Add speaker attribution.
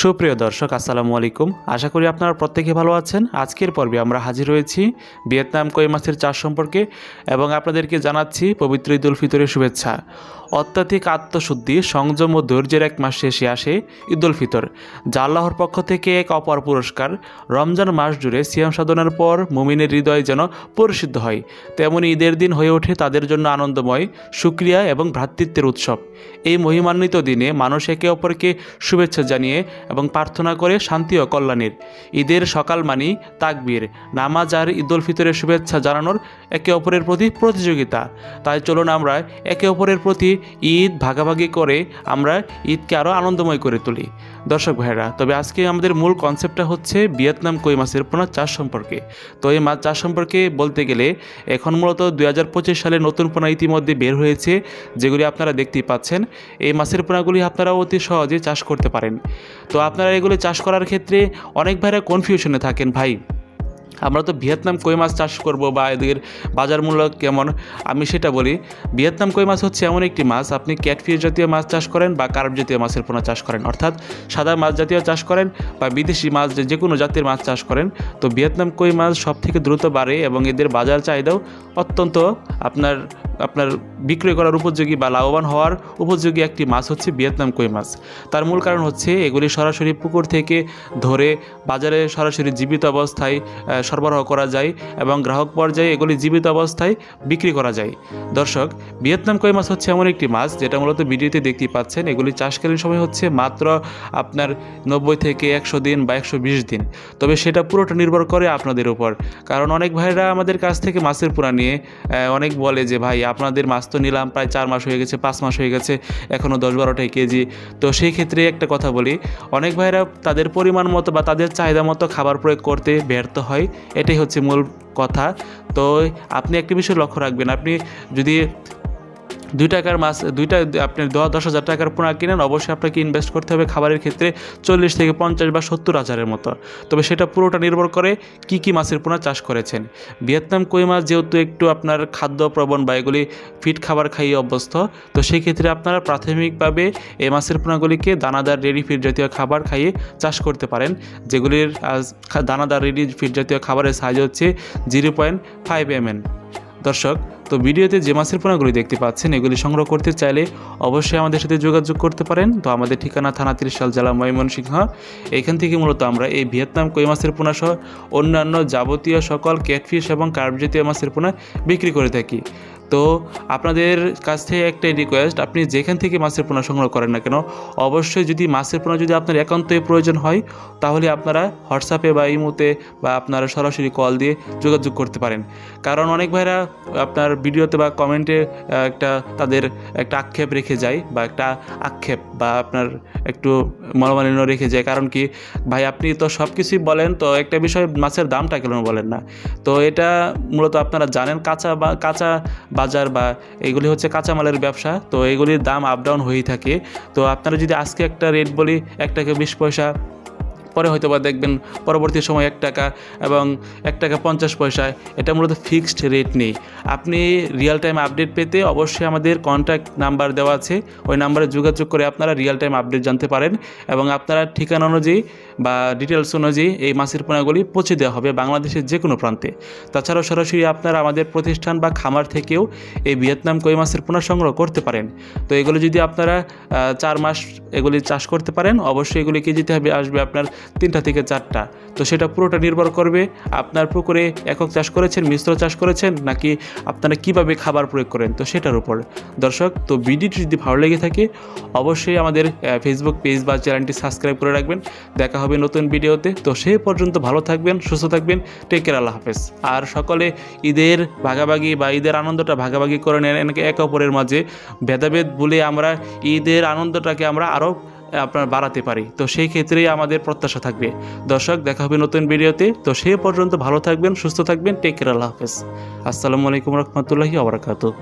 Speaker 1: সুপ্রিয় দর্শক আসসালামু আলাইকুম। আশা করি আপনারা প্রত্যেকে ভালো আছেন। আজকের পর্বে আমরা হাজির হয়েছি ভিয়েতনাম কই মাছের চাষ সম্পর্কে এবং আপনাদেরকে জানাচ্ছি পবিত্র ঈদ উল ফিতরের শুভেচ্ছা। অত্যাধিক আত্মশুদ্ধি, সংযম ও ধৈর্যের এক মাস শেষে আসে ঈদ উল ফিতর, যা আল্লাহর পক্ষ থেকে এক অপার পুরস্কার। রমজান মাস জুড়ে সিয়াম সাধনার পর মুমিনের হৃদয় যেন পরিশুদ্ধ হয়, তেমনি ঈদের দিন হয়ে ওঠে তাদের জন্য আনন্দময়, শুকরিয়া এবং ভ্রাতৃত্বের উৎসব। এই মহিমান্বিত দিনে মানুষ একে অপরকে শুভেচ্ছা জানিয়ে এবং প্রার্থনা করে শান্তি ও কল্যাণের। ঈদের সকাল মানি তাকবীর, নামাজ আর ঈদ উল ফিতরের শুভেচ্ছা জানানোর একে অপরের প্রতি প্রতিযোগিতা। তাই চলুন আমরা একে অপরের প্রতি ঈদ ভাগাভাগি করে আমরা ঈদকে আরও আনন্দময় করে তুলি। দর্শক ভাইরা, তবে আজকে আমাদের মূল কনসেপ্টটা হচ্ছে ভিয়েতনাম কই মাছের পোনা চাষ সম্পর্কে। তো এই মাছ চাষ সম্পর্কে বলতে গেলে এখন মূলত 2025 সালে নতুন পোনা ইতিমধ্যে বের হয়েছে, যেগুলি আপনারা দেখতেই পাচ্ছেন। এই মাছের পোনাগুলি আপনারা অতি সহজে চাষ করতে পারেন। তো আপনারা এগুলি চাষ করার ক্ষেত্রে অনেক ভাইরা কনফিউশনে থাকেন, ভাই আমরা তো ভিয়েতনাম কই মাছ চাষ করব বা এদের বাজার মূল্য কেমন। আমি সেটা বলি, ভিয়েতনাম কই মাছ হচ্ছে এমন একটি মাছ, আপনি ক্যাটফিশ জাতীয় মাছ চাষ করেন বা কার্প জাতীয় মাছের পোনা চাষ করেন, অর্থাৎ সাদা মাছ জাতীয় চাষ করেন বা বিদেশি মাছ যে কোনো জাতের মাছ চাষ করেন, তো ভিয়েতনাম কই মাছ সব থেকে দ্রুত বাড়ে এবং এদের বাজার চাহিদাও অত্যন্ত আপনার বিক্রয় করার উপযোগী বা লাভবান হওয়ার উপযোগী একটি মাছ হচ্ছে ভিয়েতনাম কই মাছ। তার মূল কারণ হচ্ছে এগুলি সরাসরি পুকুর থেকে ধরে বাজারে সরাসরি জীবিত অবস্থায় সরবরাহ করা যায় এবং গ্রাহক পর্যায়ে এগুলি জীবিত অবস্থায় বিক্রি করা যায়। দর্শক, ভিয়েতনাম কই মাছ হচ্ছে এমন একটি মাছ যেটা মূলত ভিডিওতে দেখতেই পাচ্ছেন। এগুলি চাষকালীন সময় হচ্ছে মাত্র আপনার 90 থেকে 100 দিন বা 120 দিন। তবে সেটা পুরোটা নির্ভর করে আপনাদের উপর, কারণ অনেক ভাইরা আমাদের কাছ থেকে মাছের পোনা নিয়ে অনেক বলে যে ভাই আপনাদের মাছ তো নিলাম প্রায় 4 মাস হয়ে গেছে, 5 মাস হয়ে গেছে, এখনও 10-12টাই কেজি। তো সেই ক্ষেত্রে একটা কথা বলি, অনেক ভাইরা তাদের পরিমাণ মতো বা তাদের চাহিদা মতো খাবার প্রয়োগ করতে ব্যর্থ হয়, এটাই হচ্ছে মূল কথা। তো আপনি একটি বিষয় লক্ষ্য রাখবেন, আপনি যদি 2 টাকার মাছ আপনি 10,000 টাকার পোনা কিনেন, অবশ্যই আপনাকে ইনভেস্ট করতে হবে খাবারের ক্ষেত্রে 40 থেকে 50 বা 70 হাজারের মতো। তবে সেটা পুরোটা নির্ভর করে কি মাছের পোনা চাষ করেছেন। ভিয়েতনাম কই মাছ যেহেতু একটু আপনার খাদ্য প্রবণ বা এগুলি ফিট খাবার খাইয়ে অভ্যস্ত, তো সেই ক্ষেত্রে আপনারা প্রাথমিকভাবে এই মাছের পোনাগুলিকে দানাদার রেডি ফিড জাতীয় খাবার খাইয়ে চাষ করতে পারেন, যেগুলির দানাদার রেডি ফিড জাতীয় খাবারের সাইজ হচ্ছে 0.5 ml। দর্শক, তো ভিডিওতে যে মাছের পোনাগুলি দেখতে পাচ্ছেন এগুলি সংগ্রহ করতে চাইলে অবশ্যই আমাদের সাথে যোগাযোগ করতে পারেন। তো আমাদের ঠিকানা থানা ত্রিশাল, জেলা ময়মনসিংহ। এখান থেকে মূলত আমরা এই ভিয়েতনাম কই মাছের পোনা সহ অন্যান্য যাবতীয় সকল ক্যাটফিশ এবং কার্প জাতীয় মাছের পোনা বিক্রি করে থাকি। তো আপনাদের কাছ থেকে একটাই রিকোয়েস্ট, আপনি যেখান থেকে মাছের পোনা সংগ্রহ করেন না কেন, অবশ্যই যদি মাছের পোনা যদি আপনার একান্তই প্রয়োজন হয় তাহলে আপনারা হোয়াটসঅ্যাপে বা ইমোতে বা আপনারা সরাসরি কল দিয়ে যোগাযোগ করতে পারেন। কারণ অনেক ভাইরা আপনার ভিডিওতে বা কমেন্টে তাদের একটা আক্ষেপ রেখে যায় বা আপনার একটু মনোমালিন্য রেখে যায়। কারণ কি ভাই, আপনি তো সব কিছুই বলেন, তো একটা বিষয় মাছের দামটা কেন বলেন না। তো এটা মূলত আপনারা জানেন, কাঁচা বাজার বা এগুলি হচ্ছে কাঁচামালের ব্যবসা, তো এগুলির দাম আপ ডাউন হয়েই থাকে। তো আপনারা যদি আজকে একটা রেট বলি 1 টাকা 20 পয়সা, পরে হয়তো বা দেখবেন পরবর্তী সময় 1 টাকা এবং 1 টাকা 50 পয়সা, এটা মূলত ফিক্সড রেট নেই। আপনি রিয়েল টাইম আপডেট পেতে অবশ্যই আমাদের কন্ট্যাক্ট নাম্বার দেওয়া আছে, ওই নাম্বারে যোগাযোগ করে আপনারা রিয়েল টাইম আপডেট জানতে পারেন এবং আপনারা ঠিকানা অনুযায়ী বা ডিটেলস অনুযায়ী এই মাছের পোনাগুলি পৌঁছে দেওয়া হবে বাংলাদেশের যে কোনো প্রান্তে। তাছাড়াও সরাসরি আপনারা আমাদের প্রতিষ্ঠান বা খামার থেকেও এই ভিয়েতনাম কই মাছের পোনা সংগ্রহ করতে পারেন। তো এগুলো যদি আপনারা 4 মাস এগুলি চাষ করতে পারেন, অবশ্যই এগুলি কেজিতে আসবে আপনার 3টা থেকে 4টা। তো সেটা পুরোটা নির্ভর করবে আপনার পুকুরে একক চাষ করেছেন, মিশ্র চাষ করেছেন, নাকি আপনারা কিভাবে খাবার প্রয়োগ করেন, তো সেটার উপর। দর্শক, তো ভিডিওটি যদি ভালো লেগে থাকে অবশ্যই আমাদের ফেসবুক পেজ বা চ্যানেলটি সাবস্ক্রাইব করে রাখবেন। দেখা হবে নতুন ভিডিওতে। তো সেই পর্যন্ত ভালো থাকবেন, সুস্থ থাকবেন, টেক কেয়ার, আল্লাহ হাফেজ। আর সকলে ঈদের ভাগাভাগি বা ঈদের আনন্দটা ভাগাভাগি করে নেন একে অপরের মাঝে। ভেদাভেদ ভুলে আমরা ঈদের আনন্দটাকে আমরা আরও আপনার বাড়াতে পারি, তো সেই ক্ষেত্রেই আমাদের প্রত্যাশা থাকবে। দর্শক, দেখা হবে নতুন ভিডিওতে। তো সেই পর্যন্ত ভালো থাকবেন, সুস্থ থাকবেন, টেক কেয়ার, আল্লাহ হাফেজ। আসসালামু আলাইকুম রহমতুল্লাহি ওয়া বারাকাতুহু।